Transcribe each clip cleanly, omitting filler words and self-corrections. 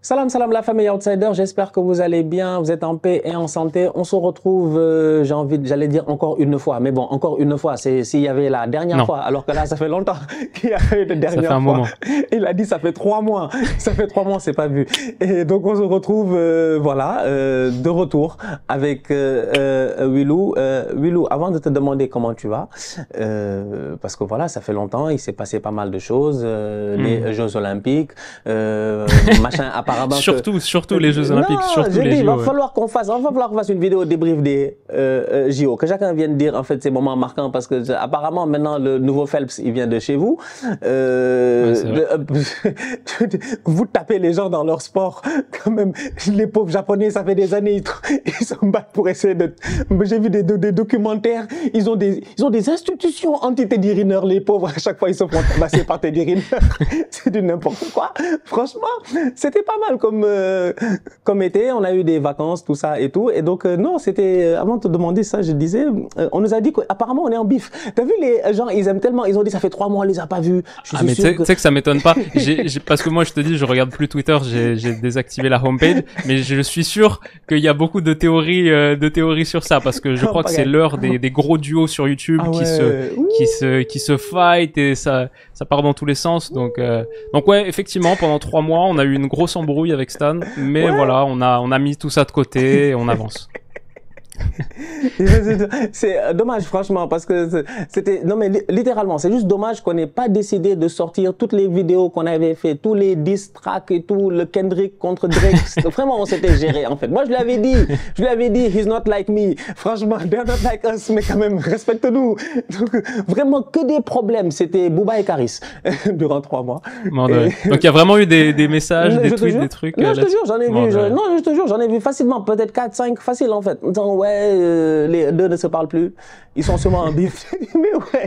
Salam, salam la famille Outsider, j'espère que vous allez bien, vous êtes en paix et en santé. On se retrouve, j'allais dire encore une fois, mais bon, encore une fois, c'est s'il y avait la dernière Non, fois, alors que là, ça fait longtemps qu'il y a eu de ça fait dernière un fois. moment. Il a dit ça fait 3 mois, ça fait 3 mois, c'est pas vu. Et donc on se retrouve, voilà, de retour avec Willou. Willou, avant de te demander comment tu vas, parce que voilà, ça fait longtemps, il s'est passé pas mal de choses, les Jeux Olympiques, machin apparemment Surtout les Jeux Olympiques, non, surtout j'ai dit, les il va JO. Ouais. falloir qu'on fasse, une vidéo débrief des JO, que chacun vienne dire en fait ces moments marquants, parce que apparemment maintenant le nouveau Phelps il vient de chez vous. Ouais, c'est vrai. Vous tapez les gens dans leur sport quand même. Les pauvres Japonais, ça fait des années ils se battent pour essayer de. J'ai vu des documentaires, ils ont des institutions anti-Teddy Riner, les pauvres, à chaque fois ils se font tabasser par Teddy Riner. C'est du n'importe quoi. Franchement, c'était pas mal comme été, on a eu des vacances, tout ça et tout. Et donc, non, c'était, avant de te demander ça, je disais, on nous a dit qu'apparemment on est en bif. T'as vu les gens, ils aiment tellement, ils ont dit ça fait 3 mois, on les a pas vus. Je Ah suis mais sûr tu sais que ça m'étonne pas. Parce que moi je te dis, je regarde plus Twitter, j'ai désactivé la homepage, mais je suis sûr qu'il y a beaucoup de théories sur ça, parce que je crois que c'est l'heure des gros duos sur YouTube Ah ouais. qui se fight, et ça part dans tous les sens. Donc ouais, effectivement, pendant 3 mois, on a eu une grosse embrouille avec Stan, mais Ouais. voilà, on a mis tout ça de côté et on avance. C'est dommage, franchement, parce que c'était, non mais littéralement, c'est juste dommage qu'on n'ait pas décidé de sortir toutes les vidéos qu'on avait fait, tous les diss tracks et tout, le Kendrick contre Drake. Vraiment, on s'était géré, en fait. Moi, je lui avais dit, he's not like me. Franchement, they're not like us, mais quand même, respecte-nous. Donc, vraiment, que des problèmes. C'était Booba et Karis durant 3 mois. Mort de rire. Donc il y a vraiment eu des messages, des Je te tweets, jure. des trucs. Non, je te là-dessus. jure, j'en ai Mort vu. de rire. Non, je te jure, j'en ai vu facilement, peut-être 4, 5, facile en fait. Donc, ouais, les deux ne se parlent plus. Ils sont sûrement en bif. Mais ouais,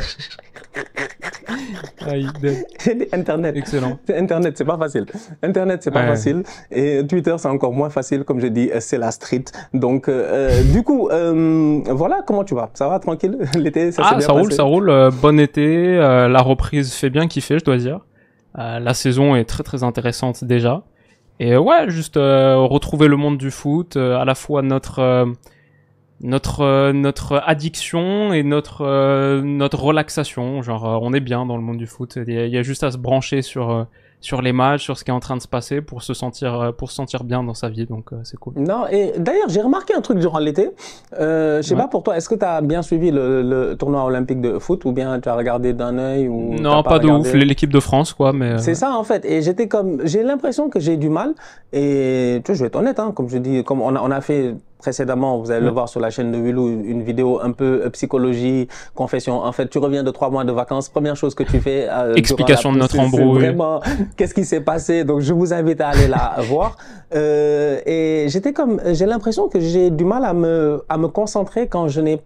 Ah, il dead. c'est Internet. Excellent. Internet, c'est pas facile. Internet, c'est pas Ouais. facile. Et Twitter, c'est encore moins facile. Comme je dis, c'est la street. Donc, du coup, voilà, comment tu vas? Ça va, tranquille? L'été, ça s'est bien Ça roule, passé? ça roule. Bon été. La reprise fait bien kiffer, je dois dire. La saison est très très intéressante déjà. Et ouais, juste retrouver le monde du foot, à la fois notre addiction et notre relaxation. Genre, on est bien dans le monde du foot. Il y a juste à se brancher sur les matchs, sur ce qui est en train de se passer pour se sentir bien dans sa vie. Donc c'est cool. Non, et d'ailleurs, j'ai remarqué un truc durant l'été. Je sais Ouais. pas pour toi, est-ce que tu as bien suivi le tournoi olympique de foot ou bien tu as regardé d'un œil ou Non, t'as pas de regardé? ouf. L'équipe de France, quoi. Mais C'est ça en fait. Et j'étais comme, j'ai l'impression que j'ai du mal. Et tu vois, je vais être honnête, hein, comme je dis, comme on a fait précédemment, vous allez le voir sur la chaîne de Willou, une vidéo un peu psychologie, confession. En fait, tu reviens de 3 mois de vacances. Première chose que tu fais, Explication de notre c'est embrouille. vraiment qu'est-ce qui s'est passé. Donc, je vous invite à aller la voir. Et j'étais comme, j'ai l'impression que j'ai du mal à me concentrer quand je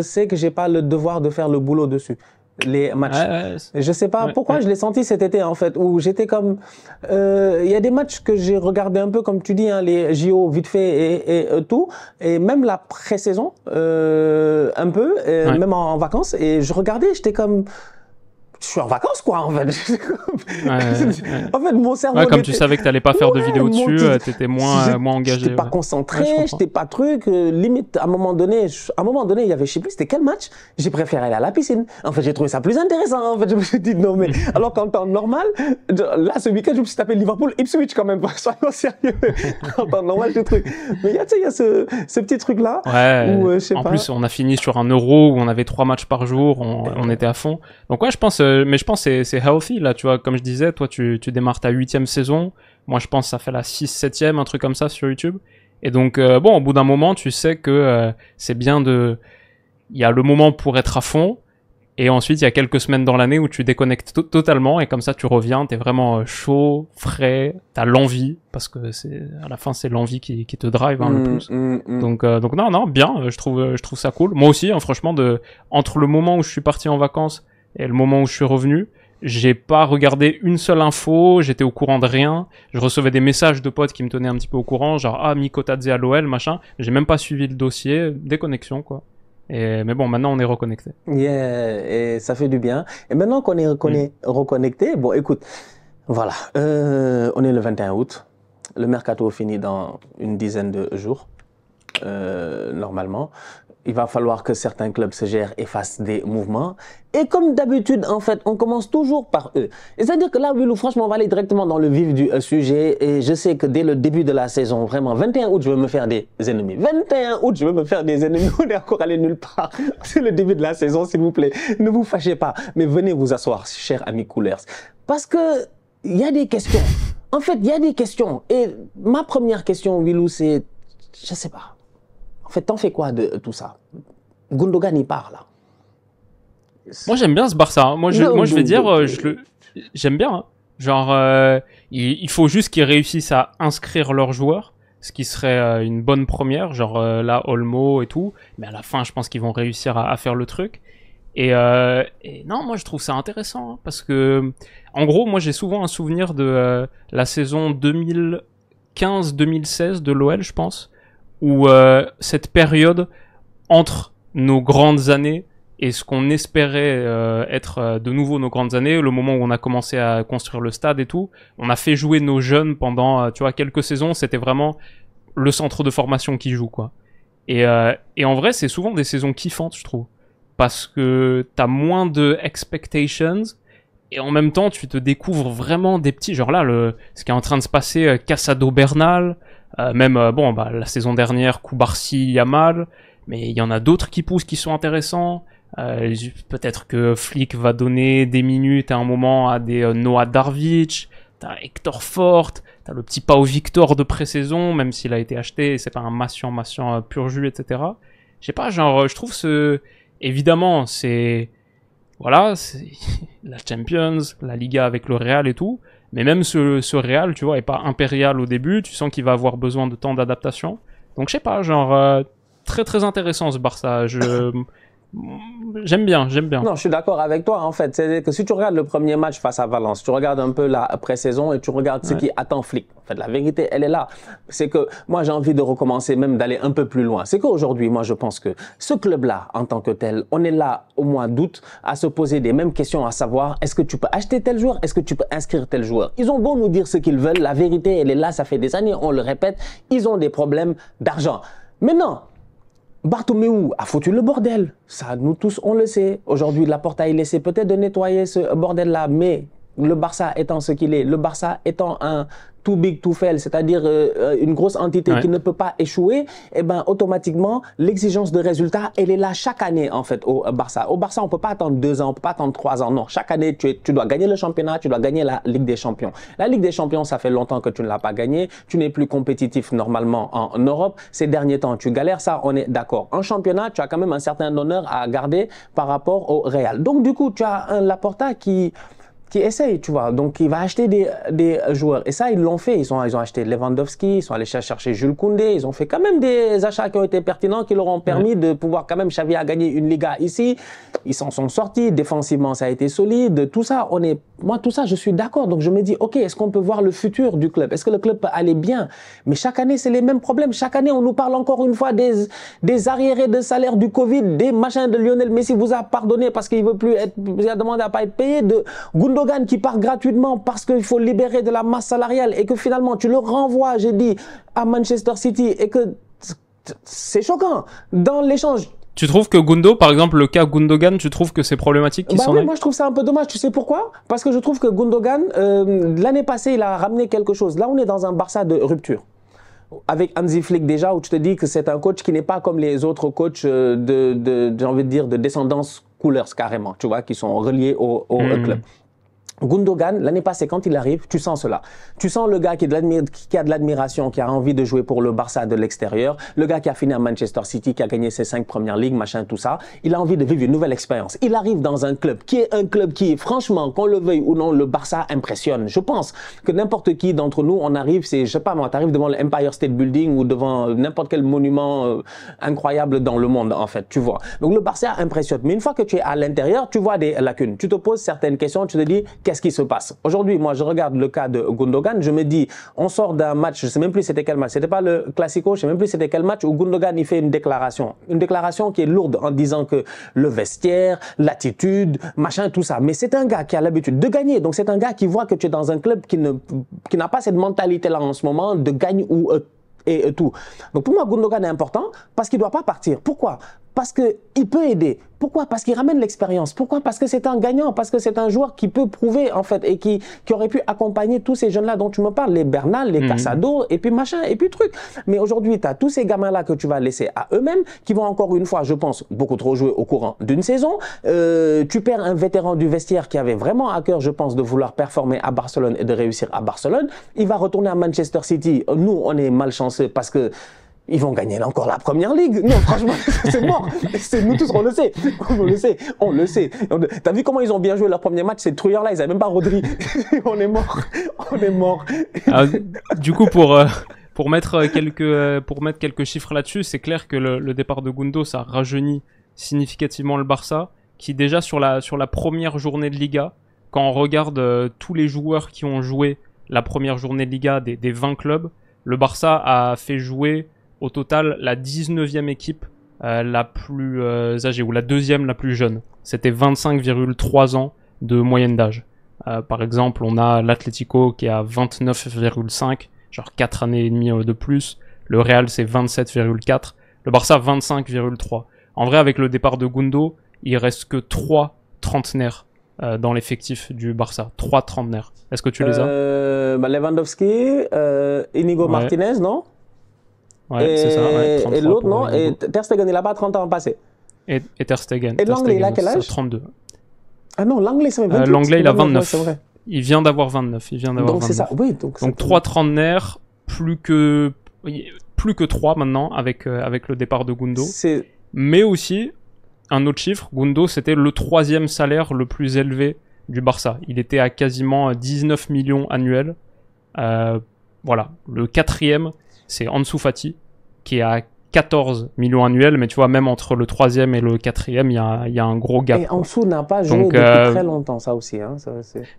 sais que j'ai pas le devoir de faire le boulot dessus. Les matchs. Je sais pas pourquoi je l'ai senti cet été en fait, où j'étais comme, il y a des matchs que j'ai regardé un peu comme tu dis, hein, les JO vite fait et tout, et même la pré-saison un peu, même en vacances, et je regardais, j'étais comme, je suis en vacances quoi en fait. En fait mon cerveau. Ouais, comme tu savais que t'allais pas faire de vidéo dessus, t'étais moins engagé. J'étais pas concentré, j'étais pas truc. Limite à un moment donné, il y avait, je sais plus, c'était quel match. J'ai préféré aller à la piscine. En fait, j'ai trouvé ça plus intéressant. En fait, je me suis dit non mais alors qu'en temps normal, là ce week-end je me suis tapé Liverpool Ipswich quand même. Soyons sérieux. En temps normal du truc. Mais il y a ce petit truc là. Ouais. Où, je sais en pas. plus, on a fini sur un Euro où on avait 3 matchs par jour, on était à fond. Donc ouais, je pense que c'est healthy là, tu vois, comme je disais, toi tu démarres ta 8e saison, moi je pense que ça fait la 6-7e, un truc comme ça sur YouTube. Et donc bon, au bout d'un moment, tu sais que c'est bien il y a le moment pour être à fond, et ensuite il y a quelques semaines dans l'année où tu déconnectes totalement, et comme ça tu reviens, t'es vraiment chaud, frais, t'as l'envie, parce que à la fin c'est l'envie qui te drive le plus. Donc non, bien, je trouve ça cool. Moi aussi, hein, franchement, entre le moment où je suis parti en vacances et le moment où je suis revenu, j'ai pas regardé une seule info, j'étais au courant de rien. Je recevais des messages de potes qui me tenaient un petit peu au courant, genre Miko Tadze à l'OL, machin. J'ai même pas suivi le dossier, déconnexion quoi. Mais bon, maintenant on est reconnecté. Yeah, et ça fait du bien. Et maintenant qu'on est reconnecté, bon écoute, Voilà, on est le 21 août. Le mercato finit dans une dizaine de jours, normalement. Il va falloir que certains clubs se gèrent et fassent des mouvements. Et comme d'habitude, en fait, on commence toujours par eux. C'est-à-dire que là, Willou, franchement, on va aller directement dans le vif du sujet. Et je sais que dès le début de la saison, vraiment, 21 août, je veux me faire des ennemis. 21 août, je veux me faire des ennemis. On est encore allé nulle part. C'est le début de la saison, s'il vous plaît. Ne vous fâchez pas. Mais venez vous asseoir, chers amis Coolers. Parce que il y a des questions. En fait, il y a des questions. Et ma première question, Willou, c'est... Je sais pas. En fait, t'en fais quoi de tout ça? Gundogan, il part, là. Moi, j'aime bien ce Barça. Hein. Moi, je vais dire, j'aime bien. Hein. Genre, il faut juste qu'ils réussissent à inscrire leurs joueurs, ce qui serait une bonne première. Genre, là, Olmo et tout. Mais à la fin, je pense qu'ils vont réussir à faire le truc. Et non, moi, je trouve ça intéressant. Hein, parce que, en gros, moi, j'ai souvent un souvenir de la saison 2015-2016 de l'OL, je pense. Où cette période entre nos grandes années et ce qu'on espérait être de nouveau nos grandes années, le moment où on a commencé à construire le stade et tout, on a fait jouer nos jeunes pendant tu vois quelques saisons, c'était vraiment le centre de formation qui joue quoi. Et en vrai, c'est souvent des saisons kiffantes, je trouve, parce que t'as moins de expectations et en même temps, tu te découvres vraiment des petits, genre là, ce qui est en train de se passer, Casado Bernal, bon, bah, la saison dernière, Koubarsi, Yamal, mais il y en a d'autres qui poussent qui sont intéressants. Peut-être que Flick va donner des minutes à un moment à des Noah Darvic, t'as Hector Fort, t'as le petit Pau Victor de pré-saison, même s'il a été acheté, c'est pas un Massian pur jus, etc. Je sais pas, genre, je trouve évidemment, voilà, c'est la Champions, la Liga avec le Real et tout, mais même ce Real, tu vois, est pas impérial au début, tu sens qu'il va avoir besoin de temps d'adaptation. Donc je sais pas, genre très très intéressant ce Barça. J'aime bien. Non, je suis d'accord avec toi, en fait. C'est que si tu regardes le premier match face à Valence, tu regardes un peu la pré-saison et tu regardes ce qui attend Flick. En fait, la vérité, elle est là. C'est que moi, j'ai envie de recommencer, même d'aller un peu plus loin. C'est qu'aujourd'hui, moi, je pense que ce club-là, en tant que tel, on est là au mois d'août à se poser des mêmes questions, à savoir, est-ce que tu peux acheter tel joueur? Est-ce que tu peux inscrire tel joueur? Ils ont beau nous dire ce qu'ils veulent. La vérité, elle est là. Ça fait des années, on le répète. Ils ont des problèmes d'argent. Maintenant, Bartomeu a foutu le bordel. Ça, nous tous, on le sait. Aujourd'hui, Laporta a laissé peut-être de nettoyer ce bordel-là, mais le Barça étant ce qu'il est, le Barça étant un too big to fail, c'est-à-dire une grosse entité qui ne peut pas échouer, et ben automatiquement l'exigence de résultat, elle est là chaque année en fait au Barça. Au Barça, on peut pas attendre 2 ans, on peut pas attendre 3 ans. Non, chaque année tu dois gagner le championnat, tu dois gagner la Ligue des Champions. La Ligue des Champions, ça fait longtemps que tu ne l'as pas gagné, tu n'es plus compétitif normalement en Europe. Ces derniers temps, tu galères, ça, on est d'accord. En championnat, tu as quand même un certain honneur à garder par rapport au Real. Donc du coup, tu as un Laporta qui essaye, tu vois. Donc, il va acheter des joueurs. Et ça, ils l'ont fait. Ils ont acheté Lewandowski, ils sont allés chercher Jules Koundé. Ils ont fait quand même des achats qui ont été pertinents, qui leur ont permis de pouvoir quand même, Xavi a gagné une Liga ici. Ils s'en sont sortis. Défensivement, ça a été solide. Tout ça, moi, tout ça, je suis d'accord. Donc, je me dis, OK, est-ce qu'on peut voir le futur du club? Est-ce que le club peut aller bien? Mais chaque année, c'est les mêmes problèmes. Chaque année, on nous parle encore une fois des arriérés de salaire du Covid, des machins de Lionel Messi vous a pardonné parce qu'il veut plus il a demandé à pas être payé, de Gundogan qui part gratuitement parce qu'il faut libérer de la masse salariale et que finalement tu le renvoies, j'ai dit, à Manchester City et que c'est choquant. Dans l'échange, tu trouves que par exemple, le cas Gundogan, tu trouves que c'est problématique qu'il s'en aille? Moi je trouve ça un peu dommage. Tu sais pourquoi? Parce que je trouve que Gundogan, l'année passée, il a ramené quelque chose. Là, on est dans un Barça de rupture. Avec Hansi Flick déjà, où tu te dis que c'est un coach qui n'est pas comme les autres coachs j'ai envie de dire, de descendance couleurs carrément, tu vois, qui sont reliés au club. Gundogan, l'année passée, quand il arrive, tu sens cela. Tu sens le gars qui a de l'admiration, qui a envie de jouer pour le Barça de l'extérieur, le gars qui a fini à Manchester City, qui a gagné ses 5 premières ligues, machin, tout ça. Il a envie de vivre une nouvelle expérience. Il arrive dans un club qui, franchement, qu'on le veuille ou non, le Barça impressionne. Je pense que n'importe qui d'entre nous, on arrive, je sais pas moi, t'arrives devant le Empire State Building ou devant n'importe quel monument incroyable dans le monde, en fait, tu vois. Donc le Barça impressionne. Mais une fois que tu es à l'intérieur, tu vois des lacunes. Tu te poses certaines questions, tu te dis, qu'est-ce qui se passe? Aujourd'hui, moi, je regarde le cas de Gundogan, je me dis, on sort d'un match, je sais même plus c'était quel match, c'était pas le Classico, je sais même plus c'était quel match où Gundogan, il fait une déclaration qui est lourde en disant que le vestiaire, l'attitude, machin, tout ça. Mais c'est un gars qui a l'habitude de gagner. Donc, c'est un gars qui voit que tu es dans un club qui n'a pas cette mentalité-là en ce moment de gagne ou et tout. Donc, pour moi, Gundogan est important parce qu'il ne doit pas partir. Pourquoi? Parce qu'il peut aider. Pourquoi? Parce qu'il ramène l'expérience. Pourquoi? Parce que c'est un gagnant, parce que c'est un joueur qui peut prouver, en fait, et qui aurait pu accompagner tous ces jeunes-là dont tu me parles, les Bernal, les Casado, et puis machin, et puis truc. Mais aujourd'hui, tu as tous ces gamins-là que tu vas laisser à eux-mêmes, qui vont encore une fois, je pense, beaucoup trop jouer au courant d'une saison. Tu perds un vétéran du vestiaire qui avait vraiment à cœur, je pense, de vouloir performer à Barcelone et de réussir à Barcelone. Il va retourner à Manchester City. Nous, on est malchanceux parce que ils vont gagner encore la première ligue. Non, franchement, c'est mort. Nous tous, on le sait. On le sait. T'as vu comment ils ont bien joué leur premier match? Ces trouillards-là, ils avaient même pas Rodri. On est mort. Alors, du coup, pour mettre quelques chiffres là-dessus, c'est clair que le départ de Gundo, ça rajeunit significativement le Barça, qui déjà sur la première journée de Liga, quand on regarde tous les joueurs qui ont joué la première journée de Liga des 20 clubs, le Barça a fait jouer au total la 19e équipe la plus âgée, ou la deuxième la plus jeune. C'était 25,3 ans de moyenne d'âge. Par exemple, on a l'Atlético qui est à 29,5, genre 4 années et demie de plus. Le Real, c'est 27,4. Le Barça, 25,3. En vrai, avec le départ de Gundo, il reste que 3 trentenaires dans l'effectif du Barça. 3 trentenaires. Est-ce que tu les as? Lewandowski, Inigo Martinez, non? Ouais, c'est ça. Ouais, et l'autre, non? Et Ter Stegen, il a pas 30 ans passé. Et Ter Stegen. Et l'anglais, il a quel âge? 32. Ah non, l'anglais, c'est 28. L'anglais, il a 29. C'est vrai. Il vient d'avoir 29. Donc, c'est ça. Oui, donc 3 trentenaires, plus que 3 maintenant, avec le départ de Gundo. Mais aussi, un autre chiffre, Gundo, c'était le 3e salaire le plus élevé du Barça. Il était à quasiment 19 millions annuels. Voilà. Le 4e, c'est Ansu Fati, qui est à 14 millions annuels, mais tu vois, même entre le 3e et le 4e, il y a un gros gap. Et Ansu n'a pas joué depuis très longtemps, ça aussi. Hein,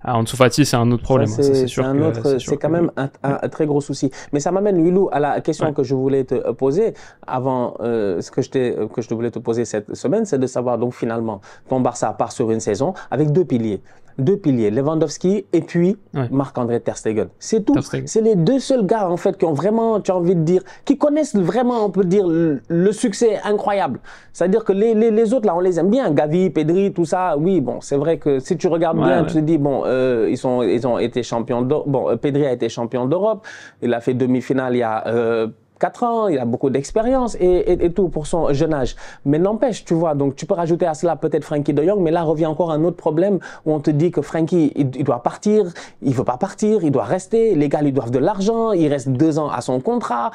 Ansu Fati, c'est un autre problème. C'est quand même un très gros souci. Mais ça m'amène, Wilou, à la question que je voulais te poser avant, ce que je voulais te poser cette semaine, c'est de savoir, donc finalement, ton Barça part sur une saison avec 2 piliers. Lewandowski et puis Marc-André Ter Stegen. C'est tout. C'est les 2 seuls gars, en fait, qui ont vraiment, tu as envie de dire, qui connaissent vraiment, on peut dire, le succès incroyable. C'est-à-dire que les autres, là, on les aime bien. Gavi, Pedri, tout ça, oui, bon, c'est vrai que si tu regardes bien, tu te dis, bon, ils ont été champions d'Europe. Bon, Pedri a été champion d'Europe. Il a fait demi-finale il y a 4 ans, il a beaucoup d'expérience et tout pour son jeune âge. Mais n'empêche, tu vois, donc tu peux rajouter à cela peut-être Frenkie de Jong, mais là revient encore un autre problème où on te dit que Frenkie, il doit partir, il veut pas partir, il doit rester, les gars lui doivent de l'argent, il reste 2 ans à son contrat.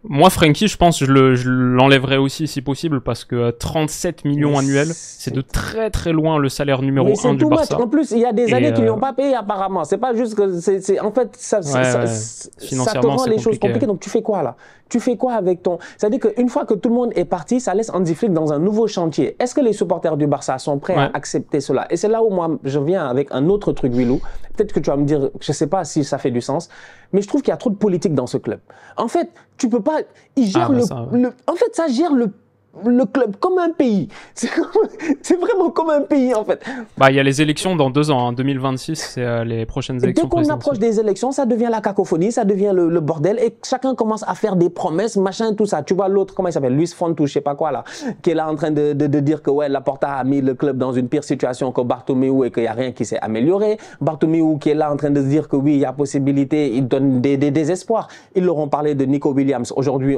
Moi, Frenkie, je pense que je l'enlèverais aussi si possible parce que 37 millions annuels, c'est de très très loin le salaire numéro 1 du Barça. En plus, il y a des années qu'ils lui ont pas payé apparemment. C'est pas juste que en fait ça te rend les choses compliquées. Donc tu fais quoi là? Tu fais quoi avec ton... C'est-à-dire qu'une fois que tout le monde est parti, ça laisse Hansi Flick dans un nouveau chantier. Est-ce que les supporters du Barça sont prêts à accepter cela? Et c'est là où moi, je viens avec un autre truc, Wilou. Peut-être que tu vas me dire, je sais pas si ça fait du sens, mais je trouve qu'il y a trop de politique dans ce club. En fait, tu peux pas... Il gère en fait, ça gère le club comme un pays. C'est vraiment comme un pays, en fait. Bah, il y a les élections dans 2 ans. En 2026, c'est les prochaines élections. Dès qu'on approche des élections, ça devient la cacophonie, ça devient le bordel et chacun commence à faire des promesses, machin, tout ça. Tu vois l'autre, comment il s'appelle? Luis Fontu, je sais pas quoi, là, qui est là en train de dire que, ouais, Laporta a mis le club dans une pire situation que Bartomeu et qu'il n'y a rien qui s'est amélioré. Bartomeu qui est là en train de se dire que oui, il y a possibilité, il donne des espoirs. Ils leur ont parlé de Nico Williams. Aujourd'hui,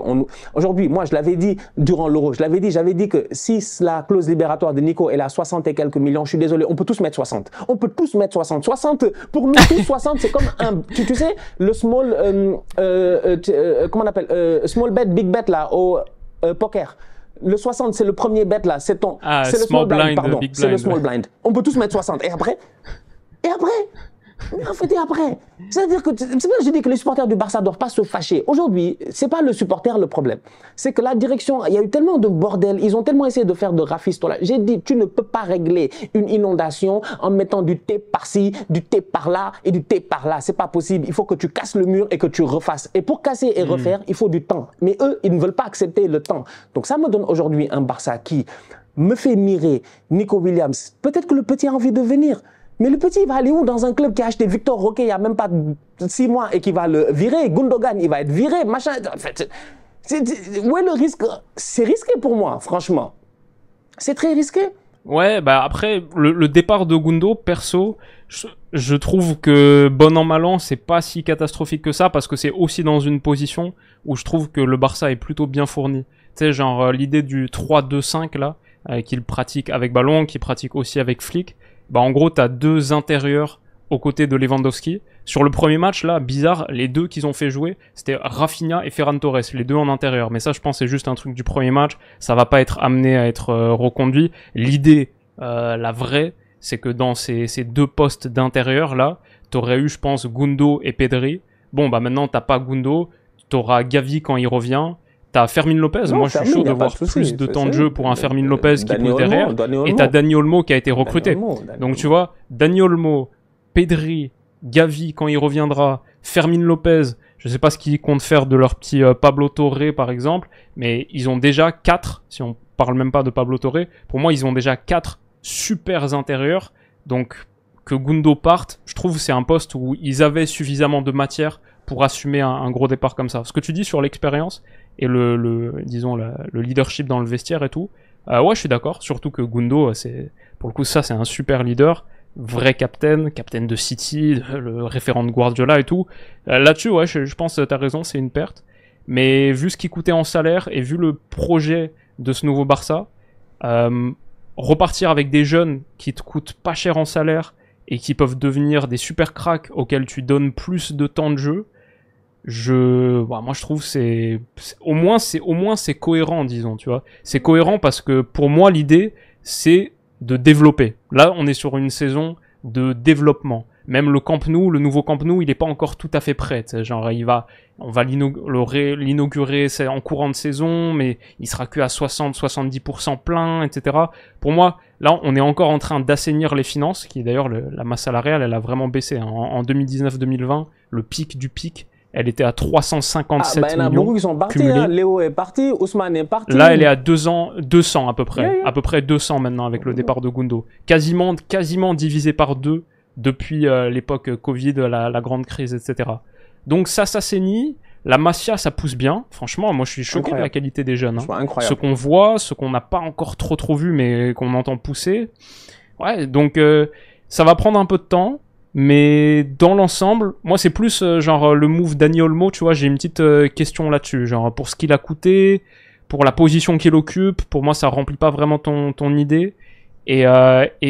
moi, je l'avais dit durant l'Euro, j'avais dit que si la clause libératoire de Nico est à 60 et quelques millions, je suis désolé, on peut tous mettre 60. On peut tous mettre 60. 60, pour nous tous, 60, c'est comme un, tu sais, le small, comment on appelle, small bet, big bet, là, au poker. Le 60, c'est le premier bet, là, c'est le small blind, pardon. C'est le small blind. On peut tous mettre 60. Et après, Mais en fait, et après, c'est-à-dire que c'est pour ça que je dis que les supporters du Barça ne doivent pas se fâcher. Aujourd'hui, c'est pas le supporter le problème. C'est que la direction, il y a eu tellement de bordel, ils ont tellement essayé de faire de rafistola. J'ai dit, tu ne peux pas régler une inondation en mettant du thé par-ci, du thé par-là et du thé par-là. C'est pas possible. Il faut que tu casses le mur et que tu refasses. Et pour casser et refaire, il faut du temps. Mais eux, ils ne veulent pas accepter le temps. Donc ça me donne aujourd'hui un Barça qui me fait mirer Nico Williams. Peut-être que le petit a envie de venir. Mais le petit, il va aller où dans un club qui a acheté Victor Roque il n'y a même pas 6 mois et qui va le virer? Gundogan, il va être viré, machin. En fait, où est le risque? C'est risqué pour moi, franchement. C'est très risqué. Ouais, bah après, le départ de Gundo, perso, je trouve que bon an mal an, c'est pas si catastrophique que ça, parce que c'est aussi dans une position où je trouve que le Barça est plutôt bien fourni. Tu sais, genre l'idée du 3-2-5 là, qu'il pratique avec ballon, qu'il pratique aussi avec Flick. Bah en gros t'as deux intérieurs aux côtés de Lewandowski. Sur le premier match là, bizarre, les deux qu'ils ont fait jouer, c'était Rafinha et Ferran Torres, les deux en intérieur. Mais ça je pense c'est juste un truc du premier match, ça va pas être amené à être reconduit. L'idée, la vraie, c'est que dans ces deux postes d'intérieur là, t'aurais eu je pense Gundo et Pedri. Bon bah maintenant t'as pas Gundo, t'auras Gavi quand il revient. T'as Fermin Lopez, moi je suis chaud de voir plus de temps de jeu pour un Fermin Lopez qui pousse derrière. Et t'as Dani Olmo qui a été recruté. Donc tu vois, Dani Olmo, Pedri, Gavi quand il reviendra, Fermin Lopez, je sais pas ce qu'ils comptent faire de leur petit Pablo Torre par exemple, mais ils ont déjà 4, si on parle même pas de Pablo Torre, pour moi ils ont déjà 4 super intérieurs. Donc que Gundo parte, je trouve que c'est un poste où ils avaient suffisamment de matière pour assumer un gros départ comme ça. Ce que tu dis sur l'expérience et disons le leadership dans le vestiaire et tout, ouais je suis d'accord, surtout que Gundo c'est pour le coup ça c'est un super leader, vrai captain de City, le référent de Guardiola et tout. Là-dessus ouais je pense que t'as raison, c'est une perte, mais vu ce qu'il coûtait en salaire et vu le projet de ce nouveau Barça, repartir avec des jeunes qui te coûtent pas cher en salaire et qui peuvent devenir des super cracks auxquels tu donnes plus de temps de jeu, moi je trouve au moins c'est cohérent, disons, tu vois. C'est cohérent parce que pour moi l'idée c'est de développer. Là, on est sur une saison de développement. Même le Camp Nou, le nouveau Camp Nou, il est pas encore tout à fait prêt. Genre on va l'inaugurer en courant de saison, mais il sera que à 60-70% plein, etc. Pour moi, là, on est encore en train d'assainir les finances, qui d'ailleurs la masse salariale, elle a vraiment baissé. Hein. En 2019-2020, le pic du pic, elle était à 357 millions. Il y en a beaucoup qui sont partis. Hein. Léo est parti, Ousmane est parti. Là, elle est à 200 à peu près. À peu près 200 maintenant avec le départ de Gundo. Quasiment divisé par 2 depuis l'époque Covid, la grande crise, etc. Donc ça s'assainit. La Masia, ça pousse bien. Franchement, moi je suis choqué de la qualité des jeunes. Hein. Ce qu'on voit, ce qu'on n'a pas encore trop vu, mais qu'on entend pousser. Ouais, donc ça va prendre un peu de temps. Mais dans l'ensemble, moi c'est plus genre le move Dani Olmo, tu vois, j'ai une petite question là-dessus, genre pour ce qu'il a coûté, pour la position qu'il occupe, pour moi ça remplit pas vraiment ton idée. Et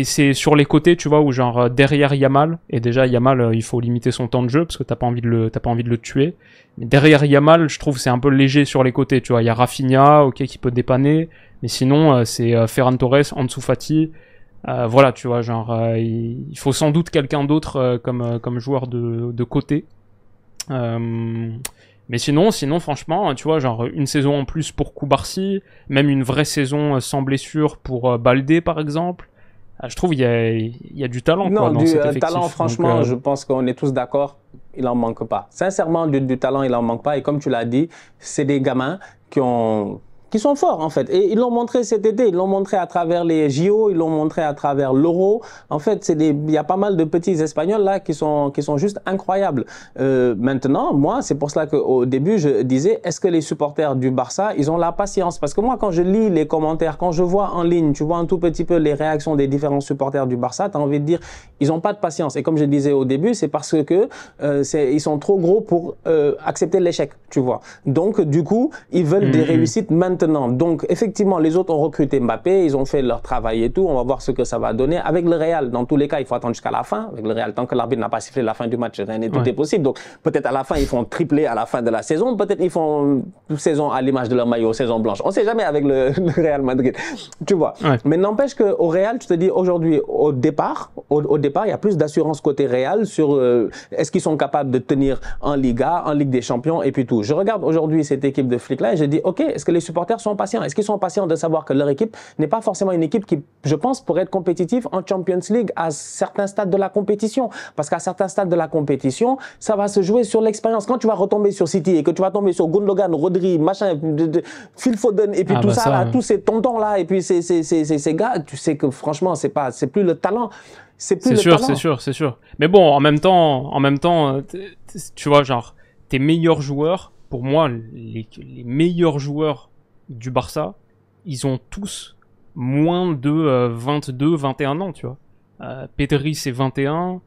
c'est sur les côtés, tu vois, où genre derrière Yamal, et déjà Yamal il faut limiter son temps de jeu parce que t'as pas envie de le tuer. Mais derrière Yamal, je trouve c'est un peu léger sur les côtés, tu vois, il y a Rafinha, ok, qui peut dépanner, mais sinon c'est Ferran Torres, Ansu Fati. Voilà, tu vois, genre il faut sans doute quelqu'un d'autre comme joueur de côté. Mais sinon, franchement, tu vois, genre une saison en plus pour Koubarsi, même une vraie saison sans blessure pour Baldé, par exemple. Je trouve il y a du talent quoi, dans cet effectif. Talent, franchement, donc, je pense qu'on est tous d'accord, il en manque pas. Sincèrement, du talent, il en manque pas. Et comme tu l'as dit, c'est des gamins qui sont forts en fait. Et ils l'ont montré cet été, ils l'ont montré à travers les JO, ils l'ont montré à travers l'Euro. En fait, il y a pas mal de petits Espagnols là qui sont juste incroyables. Maintenant, moi, c'est pour cela qu'au début, je disais, est-ce que les supporters du Barça, ils ont la patience? Parce que moi, quand je lis les commentaires, quand je vois en ligne, tu vois un tout petit peu les réactions des différents supporters du Barça, tu as envie de dire, ils n'ont pas de patience. Et comme je disais au début, c'est parce que ils sont trop gros pour accepter l'échec, tu vois. Donc, du coup, ils veulent des réussites maintenant. maintenant. Donc, effectivement, les autres ont recruté Mbappé, ils ont fait leur travail et tout. On va voir ce que ça va donner. Avec le Real, dans tous les cas, il faut attendre jusqu'à la fin. Avec le Real, tant que l'arbitre n'a pas sifflé la fin du match, rien n'est tout est possible. Donc, peut-être à la fin, ils font tripler à la fin de la saison. Peut-être ils font une saison à l'image de leur maillot, saison blanche. On ne sait jamais avec le Real Madrid. Tu vois. Mais n'empêche qu'au Real, je te dis, aujourd'hui, au départ, il y a plus d'assurance côté Real sur est-ce qu'ils sont capables de tenir en Liga, en Ligue des Champions et puis tout. Je regarde aujourd'hui cette équipe de flics-là et je dis, OK, est-ce que les supporters sont patients? Est-ce qu'ils sont patients de savoir que leur équipe n'est pas forcément une équipe qui, je pense, pourrait être compétitive en Champions League à certains stades de la compétition? Parce qu'à certains stades de la compétition, ça va se jouer sur l'expérience. Quand tu vas retomber sur City et que tu vas tomber sur Gundogan, Rodri, machin, Phil Foden et puis tout ça, là, tous ces tontons-là et puis ces gars, tu sais que franchement, c'est plus le talent. C'est sûr. Mais bon, en même temps, tu vois, genre, tes meilleurs joueurs, pour moi, les meilleurs joueurs du Barça, ils ont tous moins de 22, 21 ans, tu vois. Pedri, c'est 21,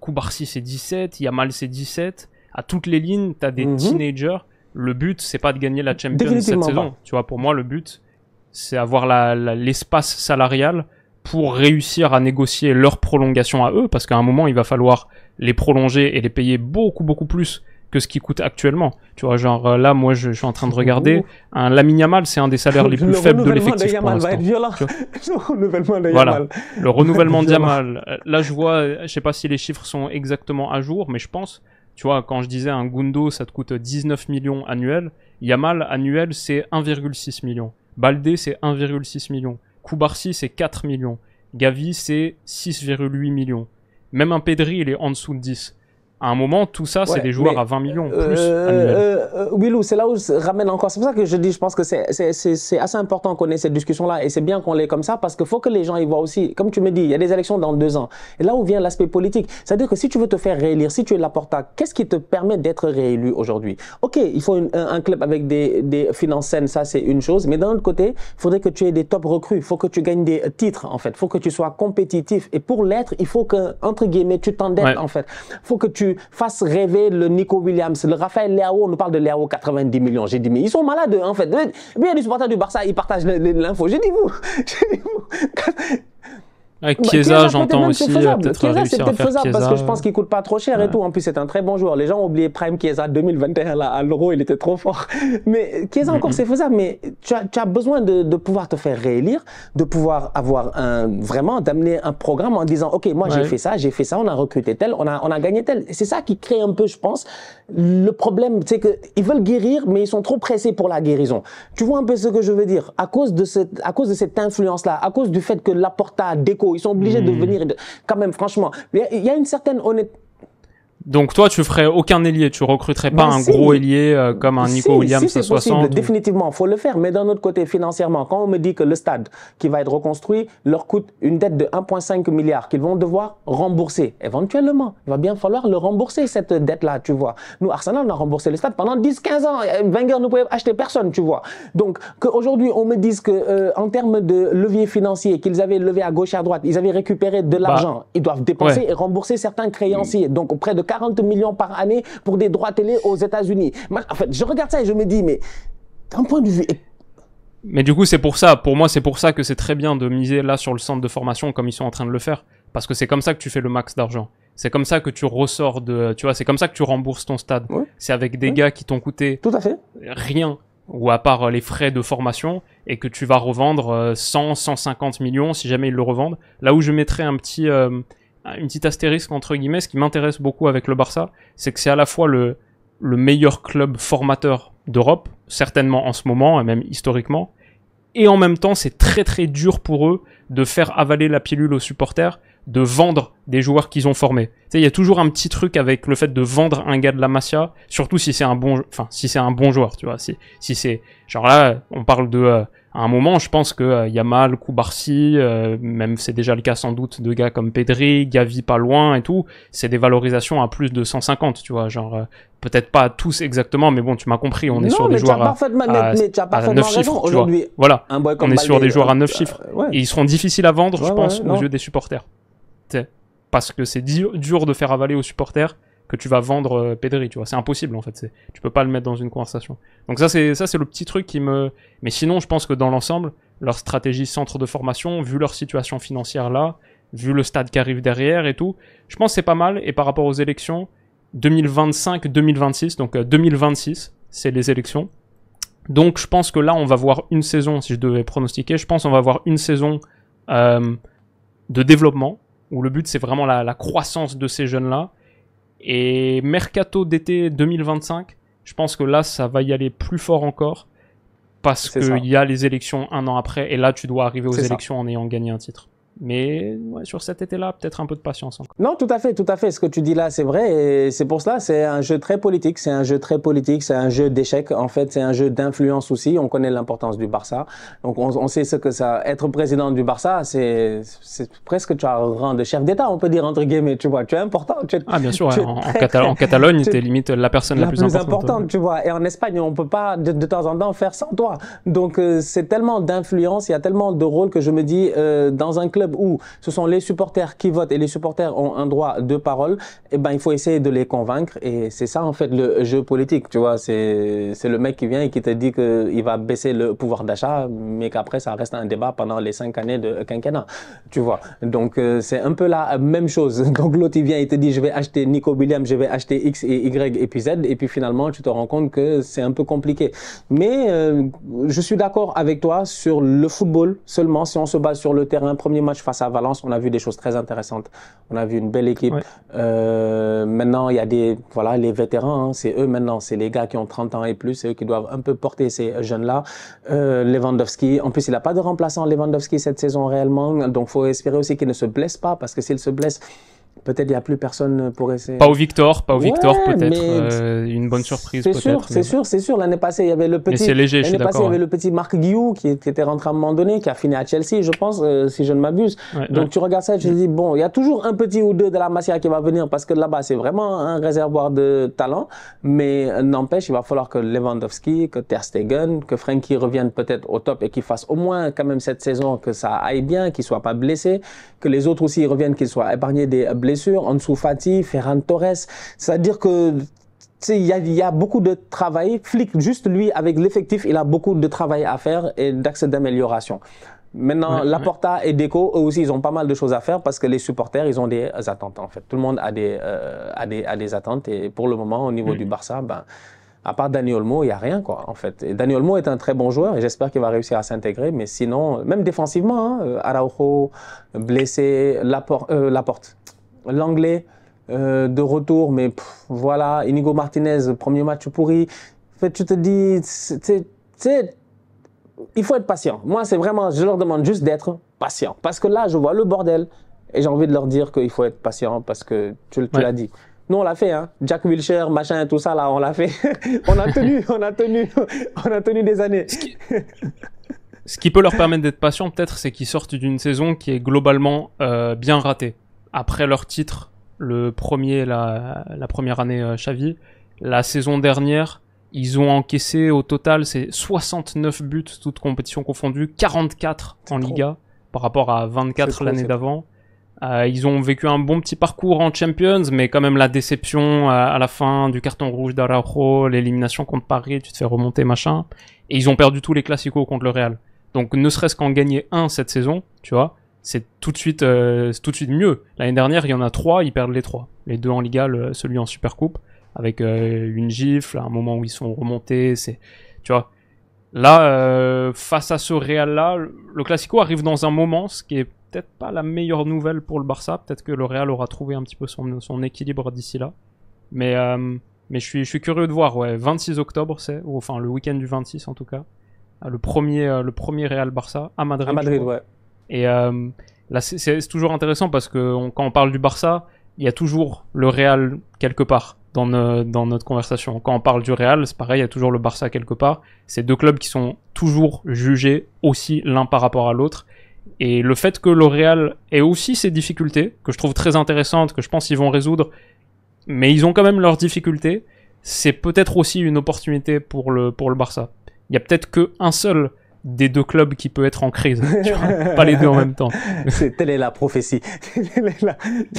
Koubarsi, c'est 17, Yamal, c'est 17. À toutes les lignes, t'as des teenagers. Le but, c'est pas de gagner la Champions cette saison. Tu vois, pour moi, le but, c'est avoir l'espace salarial pour réussir à négocier leur prolongation à eux, parce qu'à un moment, il va falloir les prolonger et les payer beaucoup, beaucoup plus que ce qui coûte actuellement. Tu vois, genre là, moi, je suis en train de regarder, un Lamine Yamal, c'est un des salaires les plus faibles de l'effectif pour l'instant. Le renouvellement de Yamal voilà, le renouvellement de Yamal. Là, je vois, je sais pas si les chiffres sont exactement à jour, mais je pense, tu vois, quand je disais un Gundo, ça te coûte 19 millions annuels, Yamal, annuel, c'est 1,6 million. Baldé, c'est 1,6 million. Koubarsi, c'est 4 millions. Gavi, c'est 6,8 millions. Même un Pedri, il est en dessous de 10. À un moment, tout ça, c'est des joueurs à 20 millions plus annuels. Willou, c'est là où je ramène encore. C'est pour ça que je dis, je pense que c'est assez important qu'on ait cette discussion-là et c'est bien qu'on l'ait comme ça parce qu'il faut que les gens y voient aussi. Comme tu me dis, il y a des élections dans 2 ans. Et là où vient l'aspect politique, c'est-à-dire que si tu veux te faire réélire, si tu es Laporta, qu'est-ce qui te permet d'être réélu aujourd'hui? Ok, il faut un club avec des finances saines, ça c'est une chose. Mais d'un autre côté, il faudrait que tu aies des top recrues. Il faut que tu gagnes des titres en fait. Il faut que tu sois compétitif. Et pour l'être, il faut que, entre guillemets, tu t'endettes en fait. Il faut que tu fasse rêver le Nico Williams, le Raphaël Leao. On nous parle de Leao 90 millions. J'ai dit, mais ils sont malades en fait. Il y a des supporters du Barça, ils partagent l'info. J'ai dit, vous. Avec Chiesa, j'entends aussi peut-être Chiesa, réussir c'est à peut-être faire faisable Chiesa. parce que je pense qu'il coûte pas trop cher et tout. En plus, c'est un très bon joueur. Les gens ont oublié Prime Chiesa 2021 là, à l'Euro, il était trop fort. Mais Chiesa encore, c'est faisable. Mais tu as besoin de pouvoir te faire réélire, de pouvoir avoir vraiment d'amener un programme en disant, ok, moi j'ai fait ça, on a recruté tel, on a gagné tel. Et c'est ça qui crée un peu, je pense, le problème, c'est que ils veulent guérir, mais ils sont trop pressés pour la guérison. Tu vois un peu ce que je veux dire? À cause de cette influence-là, à cause du fait que Laporta, Deco, ils sont obligés de venir quand même, franchement. Il y a une certaine honnêteté. Donc toi, tu ferais aucun ailier, tu recruterais pas un gros ailier comme un Nico Williams à 60 possible, définitivement, faut le faire. Mais d'un autre côté, financièrement, quand on me dit que le stade qui va être reconstruit leur coûte une dette de 1,5 milliard qu'ils vont devoir rembourser, éventuellement, il va bien falloir le rembourser, cette dette-là, tu vois. Nous, Arsenal, on a remboursé le stade pendant 10-15 ans. Wenger ne pouvait acheter personne, tu vois. Donc, qu'aujourd'hui, on me dise que en termes de levier financier qu'ils avaient levé à gauche et à droite, ils avaient récupéré de l'argent, ils doivent dépenser et rembourser certains créanciers. Donc, près de 40 millions par année pour des droits télé aux États-Unis. En fait, je regarde ça et je me dis, mais d'un point de vue... Mais du coup, c'est pour ça, pour moi, c'est pour ça que c'est très bien de miser là sur le centre de formation comme ils sont en train de le faire. Parce que c'est comme ça que tu fais le max d'argent. C'est comme ça que tu ressors de... Tu vois, c'est comme ça que tu rembourses ton stade. Ouais. C'est avec des gars qui t'ont coûté tout à fait rien, ou à part les frais de formation, et que tu vas revendre 100, 150 millions si jamais ils le revendent. Là où je mettrais une petite astérisque entre guillemets, ce qui m'intéresse beaucoup avec le Barça, c'est que c'est à la fois le meilleur club formateur d'Europe, certainement en ce moment, et même historiquement, et en même temps, c'est très très dur pour eux de faire avaler la pilule aux supporters, de vendre des joueurs qu'ils ont formés. Tu sais, il y a toujours un petit truc avec le fait de vendre un gars de la Masia, surtout si c'est un bon joueur, tu vois. Si c'est, genre là, on parle de, à un moment, je pense que Yamal, Koubarsi, même c'est déjà le cas sans doute de gars comme Pedri, Gavi pas loin et tout, c'est des valorisations à plus de 150, tu vois, genre, peut-être pas tous exactement, mais bon, tu m'as compris, on est sur des joueurs à 9 chiffres, aujourd'hui. Voilà, on est sur des joueurs à 9 chiffres. Et ils seront difficiles à vendre, je pense, aux yeux des supporters. Parce que c'est dur de faire avaler aux supporters que tu vas vendre Pedri, tu vois. C'est impossible, en fait. Tu peux pas le mettre dans une conversation. Donc ça, c'est le petit truc qui me... Mais sinon, je pense que dans l'ensemble, leur stratégie centre de formation, vu leur situation financière là, vu le stade qui arrive derrière et tout, je pense que c'est pas mal. Et par rapport aux élections, 2025-2026, donc 2026, c'est les élections. Donc je pense que là, on va voir une saison, si je devais pronostiquer, je pense qu'on va voir une saison de développement, où le but, c'est vraiment la croissance de ces jeunes-là. Et mercato d'été 2025, je pense que là, ça va y aller plus fort encore, parce qu'il y a les élections un an après, et là, tu dois arriver aux élections en ayant gagné un titre. Mais ouais, sur cet été-là, peut-être un peu de patience encore. Non, tout à fait. Ce que tu dis là, c'est vrai. Et c'est pour cela, c'est un jeu très politique. C'est un jeu d'échecs. En fait, c'est un jeu d'influence aussi. On connaît l'importance du Barça. Donc, on sait ce que ça... Être président du Barça, c'est presque, tu as un rang de chef d'État, on peut dire, entre guillemets. Tu vois, tu es important. Bien sûr. Ouais. En Catalogne, tu es limite la personne la plus importante. Tu vois. Et en Espagne, on peut pas, de temps en temps, faire sans toi. Donc, c'est tellement d'influence. Il y a tellement de rôles que je me dis, dans un club où ce sont les supporters qui votent et les supporters ont un droit de parole, eh ben, il faut essayer de les convaincre. Et c'est ça, en fait, le jeu politique. Tu vois, c'est le mec qui vient et qui te dit qu'il va baisser le pouvoir d'achat, mais qu'après, ça reste un débat pendant les 5 années de quinquennat. Tu vois. Donc, c'est un peu la même chose. Donc, l'autre, il vient et te dit, je vais acheter Nico Williams, je vais acheter X et Y et puis Z. Et puis, finalement, tu te rends compte que c'est un peu compliqué. Mais, je suis d'accord avec toi sur le football seulement. Si on se base sur le terrain, premier match face à Valence, on a vu des choses très intéressantes. On a vu une belle équipe. Ouais. Maintenant, il y a les vétérans, hein, c'est eux maintenant, c'est les gars qui ont 30 ans et plus, c'est eux qui doivent un peu porter ces jeunes-là. Lewandowski, en plus, il n'a pas de remplaçant Lewandowski cette saison réellement, donc il faut espérer aussi qu'il ne se blesse pas, parce que s'il se blesse, peut-être il n'y a plus personne pour essayer. Pas au Victor peut-être. Une bonne surprise peut-être. C'est sûr. L'année passée, il y avait le petit. Mais c'est léger, je suis d'accord. Il y avait le petit Marc Guiou qui était rentré à un moment donné, qui a fini à Chelsea, je pense, si je ne m'abuse. Donc tu regardes ça et tu te dis, bon, il y a toujours un petit ou deux de la Masia qui va venir parce que là-bas, c'est vraiment un réservoir de talent. Mais n'empêche, il va falloir que Lewandowski, que Ter Stegen, que Frenkie reviennent peut-être au top et qu'ils fassent au moins quand même cette saison, que ça aille bien, qu'ils ne soient pas blessés, que les autres aussi reviennent, qu'ils soient épargnés des blessures. Ansu Fati, Ferran Torres, c'est-à-dire que il y a beaucoup de travail. Flick, juste lui, avec l'effectif, il a beaucoup de travail à faire et d'axes d'amélioration. Maintenant, Laporta et Deco, eux aussi, ils ont pas mal de choses à faire parce que les supporters, ils ont des attentes, en fait. Tout le monde a des attentes et pour le moment, au niveau du Barça, à part Dani Olmo, il n'y a rien, quoi, en fait. Et Dani Olmo est un très bon joueur et j'espère qu'il va réussir à s'intégrer. Mais sinon, même défensivement, Araujo, blessé, Laporte. L'anglais de retour, mais voilà, Inigo Martinez, premier match pourri. En fait, tu te dis, il faut être patient. Moi, c'est vraiment, je leur demande juste d'être patient. Parce que là, je vois le bordel et j'ai envie de leur dire qu'il faut être patient parce que tu l'as dit. Nous, on l'a fait, hein. Jack Wilshere, machin, tout ça, là, on l'a fait. on a tenu des années. Ce qui peut leur permettre d'être patient, peut-être, c'est qu'ils sortent d'une saison qui est globalement bien ratée. Après leur titre, la première année Xavi, la saison dernière, ils ont encaissé au total, c'est 69 buts, toutes compétitions confondues, 44 en Liga, par rapport à 24 l'année d'avant. Ils ont vécu un bon petit parcours en Champions, mais quand même la déception à la fin du carton rouge d'Araujo, l'élimination contre Paris, tu te fais remonter, machin. Et ils ont perdu tous les classicos contre le Real. Donc ne serait-ce qu'en gagner un cette saison, tu vois, c'est tout de suite mieux. L'année dernière, il y en a 3, ils perdent les 3. Les 2 en Liga, celui en Supercoupe, avec une gifle, à un moment où ils sont remontés, tu vois. Là, face à ce Real-là, le Classico arrive dans un moment, ce qui est peut-être pas la meilleure nouvelle pour le Barça. Peut-être que le Real aura trouvé un petit peu son équilibre d'ici là. Mais je suis curieux de voir, 26 octobre, enfin le week-end du 26 en tout cas. Le premier Real-Barça à Madrid. À Madrid, ouais. Et là, c'est toujours intéressant parce que quand on parle du Barça, il y a toujours le Real quelque part dans notre conversation. Quand on parle du Real, c'est pareil, il y a toujours le Barça quelque part. C'est deux clubs qui sont toujours jugés aussi l'un par rapport à l'autre. Et le fait que le Real ait aussi ses difficultés, que je trouve très intéressantes, que je pense qu'ils vont résoudre, mais ils ont quand même leurs difficultés, c'est peut-être aussi une opportunité pour le Barça. Il y a peut-être qu'un seul des deux clubs qui peut être en crise. Tu vois, pas les deux en même temps. Telle est la prophétie.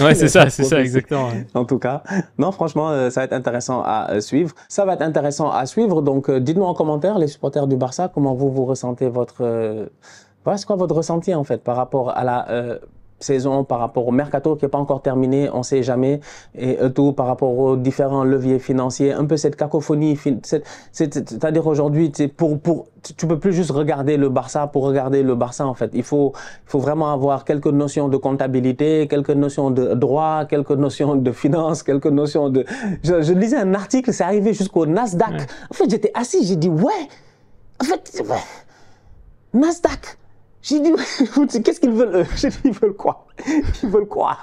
Ouais, c'est ça, exactement. Ouais. En tout cas, non, franchement, ça va être intéressant à suivre. Ça va être intéressant à suivre. Donc, dites-nous en commentaire, les supporters du Barça, comment vous ressentez votre... Voilà, c'est quoi votre ressenti, en fait, par rapport à la saison, par rapport au mercato qui n'est pas encore terminé, on ne sait jamais, et tout par rapport aux différents leviers financiers, un peu cette cacophonie, c'est-à-dire aujourd'hui, tu peux plus juste regarder le Barça pour regarder le Barça, en fait. Il faut vraiment avoir quelques notions de comptabilité, quelques notions de droit, quelques notions de finance, quelques notions de... Je lisais un article, c'est arrivé jusqu'au Nasdaq. Ouais. En fait, j'étais assis, j'ai dit, ouais, en fait, ouais. Nasdaq. J'ai dit, qu'est-ce qu'ils veulent eux? J'ai dit, ils veulent quoi? Ils veulent quoi?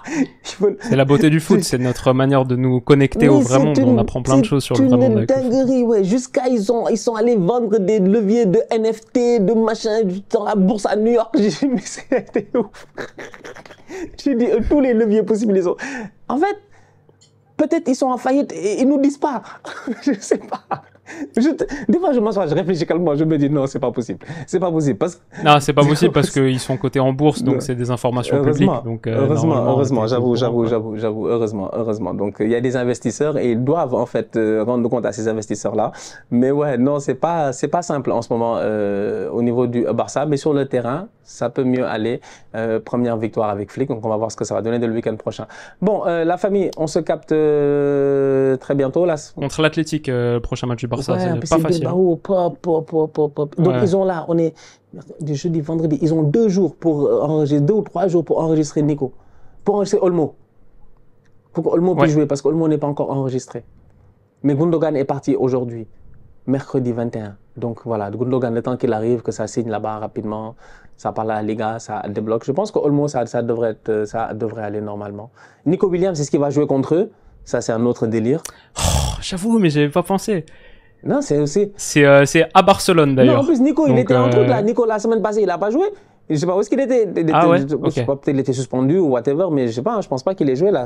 C'est la beauté du foot, c'est notre manière de nous connecter au vrai monde. On apprend plein de choses sur le vrai monde. C'est une dinguerie, ouais. Jusqu'à ils sont allés vendre des leviers de NFT, de machin, dans la bourse à New York. J'ai dit, mais c'était ouf. J'ai dit, tous les leviers possibles, ils sont... En fait, peut-être ils sont en faillite et ils nous disent pas. Je sais pas. Des fois, je m'assois, je réfléchis calmement, je me dis non, c'est pas possible. C'est pas possible. Non, c'est pas possible parce qu'ils sont cotés en bourse, donc c'est des informations publiques. Donc, heureusement, j'avoue, heureusement. Donc, il y a des investisseurs et ils doivent en fait rendre compte à ces investisseurs-là. Mais ouais, non, c'est pas simple en ce moment au niveau du Barça, mais sur le terrain, ça peut mieux aller. Première victoire avec Flick, donc on va voir ce que ça va donner le week-end prochain. Bon, la famille, on se capte très bientôt là. Contre l'Athletic, prochain match du Barça. Ouais, c'est pas facile. Donc ils ont là, on est du jeudi, vendredi, ils ont 2 jours pour enregistrer, 2 ou 3 jours pour enregistrer Nico, pour enregistrer Olmo. Pour que Olmo puisse jouer parce qu'Olmo n'est pas encore enregistré. Mais Gundogan est parti aujourd'hui, mercredi 21. Donc voilà, Gundogan, le temps qu'il arrive, que ça signe là-bas rapidement, ça parle à la Liga, ça débloque. Je pense que Olmo, ça devrait aller normalement. Nico Williams, c'est ce qui va jouer contre eux. Ça, c'est un autre délire. Oh, j'avoue, mais j'avais pas pensé. Non, c'est aussi... C'est à Barcelone, d'ailleurs. Non, en plus, Nico, il était en truc, là. Nico, la semaine passée, il n'a pas joué. Je sais pas où est-ce qu'il était. Je sais pas, peut-être il était suspendu ou whatever, mais je sais pas, je pense pas qu'il ait joué là.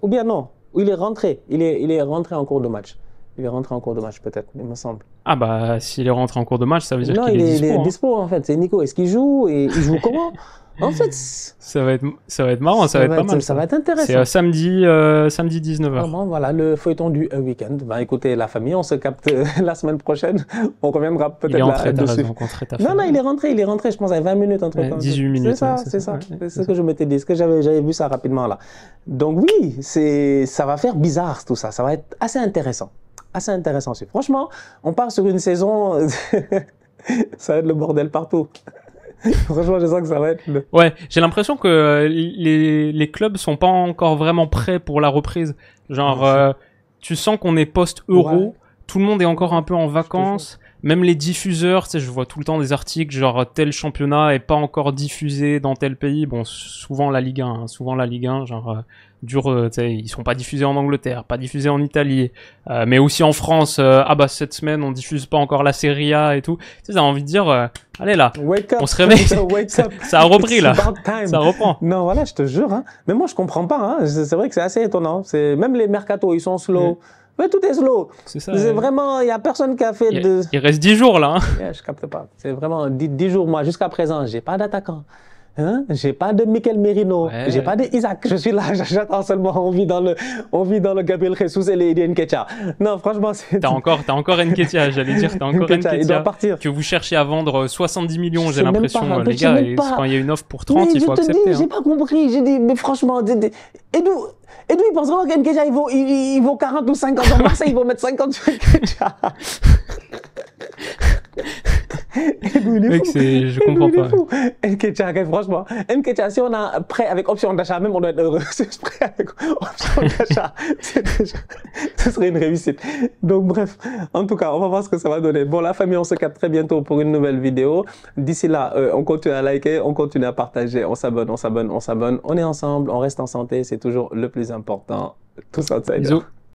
Ou bien non, il est rentré. Il est rentré en cours de match. Il est rentré en cours de match, peut-être, il me semble. Ah bah, s'il est rentré en cours de match, ça veut dire qu'il est dispo. Non, il est dispo, en fait. C'est Nico. Est-ce qu'il joue? Et il joue comment? En fait, ça va être marrant, ça va être pas mal. Ça va être intéressant. C'est samedi 19h. Vraiment, voilà, le feuilleton du week-end. Ben, écoutez, la famille, on se capte la semaine prochaine. On reviendra peut-être là-dessus. Non, il est rentré, je pense, à 20 minutes entre temps. 18 minutes. C'est ça. C'est ce que je m'étais dit, ce que j'avais vu ça rapidement là. Donc oui, ça va faire bizarre tout ça. Ça va être assez intéressant. Assez intéressant. Franchement, on part sur une saison, ça va être le bordel partout. Franchement, je sens que ça va être Ouais, j'ai l'impression que les clubs sont pas encore vraiment prêts pour la reprise. Genre, tu sens qu'on est post-euro, tout le monde est encore un peu en vacances. Même les diffuseurs, tu sais, je vois tout le temps des articles genre tel championnat est pas encore diffusé dans tel pays. Bon, souvent la Ligue 1, genre tu sais, ils sont pas diffusés en Angleterre, pas diffusés en Italie, mais aussi en France. Cette semaine on diffuse pas encore la Serie A et tout. Tu sais, t'as envie de dire, allez là, on se réveille. Ça a repris là, ça reprend. Non, voilà, je te jure. Hein. Mais moi je comprends pas. Hein. C'est vrai que c'est assez étonnant. Même les mercatos, ils sont slow. Mais tout est slow. C'est ça. C'est vraiment, il y a personne qui a fait Il reste 10 jours là. Hein. Yeah, je capte pas. C'est vraiment 10 jours. Moi, jusqu'à présent, j'ai pas d'attaquant. Hein? J'ai pas de Mikel Merino. J'ai pas de Isaac. Je suis là. J'attends seulement. On vit dans le Gabriel Jesus et les Nketiah. Non, franchement, c'est. T'as encore Nketiah. J'allais dire, t'as encore Nketiah. Il doit partir. Que vous cherchez à vendre 70 millions, j'ai l'impression, les gars. Et quand il y a une offre pour 30, il faut accepter. J'ai pas compris. J'ai dit, mais franchement, et d'où il pense vraiment qu'Nketiah, il vaut 40 ou 50 ans. Marseille, ils vont mettre 50 sur Nketiah. Mec, je comprends pas. Nketiah, franchement, Nketiah, si on a prêt avec option d'achat, même on doit être heureux. C'est prêt avec option d'achat, ce serait une réussite. Donc bref, en tout cas, on va voir ce que ça va donner. Bon, la famille, on se capte très bientôt pour une nouvelle vidéo. D'ici là, on continue à liker, on continue à partager, on s'abonne. On est ensemble, on reste en santé, c'est toujours le plus important. Tous ensemble. Bisous.